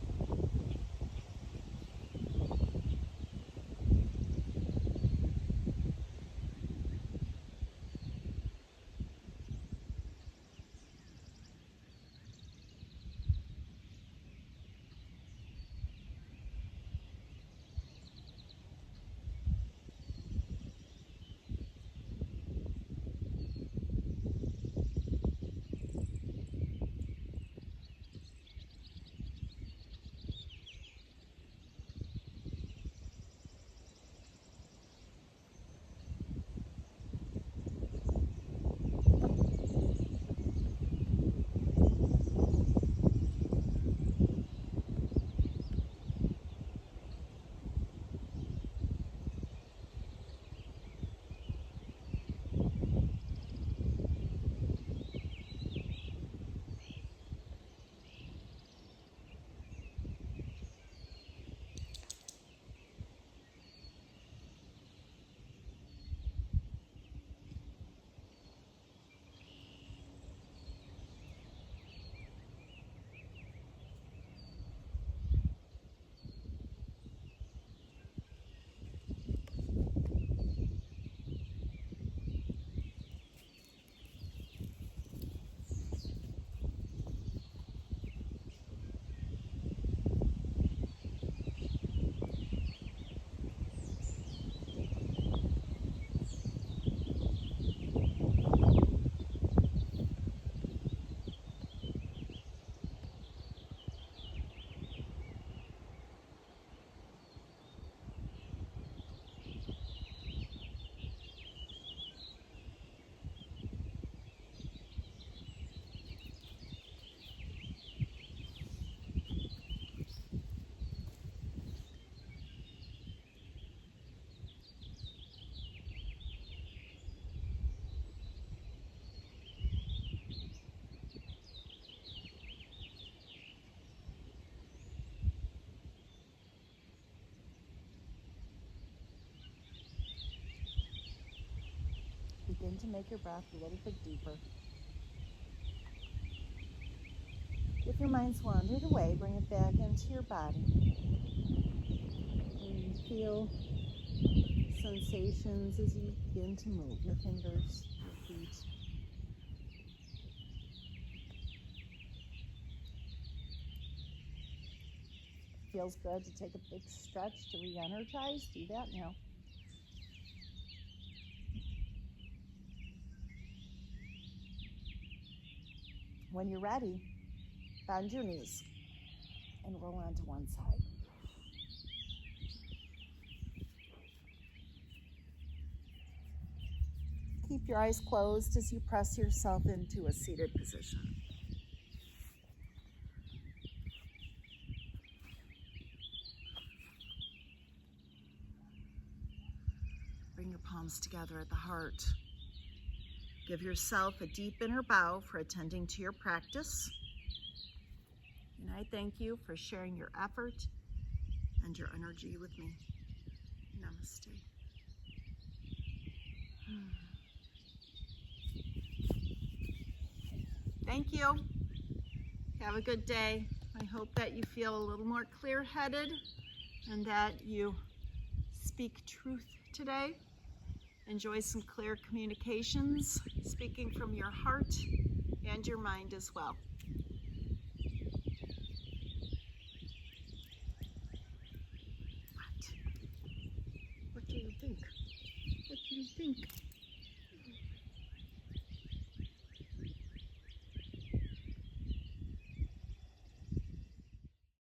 Begin to make your breath a little bit deeper. If your mind's wandered away, bring it back into your body. And feel sensations as you begin to move your fingers, your feet. Feels good to take a big stretch to re-energize. Do that now. When you're ready, bend your knees and roll onto one side. Keep your eyes closed as you press yourself into a seated position. Bring your palms together at the heart. Give yourself a deep inner bow for attending to your practice. And I thank you for sharing your effort and your energy with me. Namaste. Thank you. Have a good day. I hope that you feel a little more clear-headed and that you speak truth today. Enjoy some clear communications, speaking from your heart and your mind as well. What do you think? What do you think?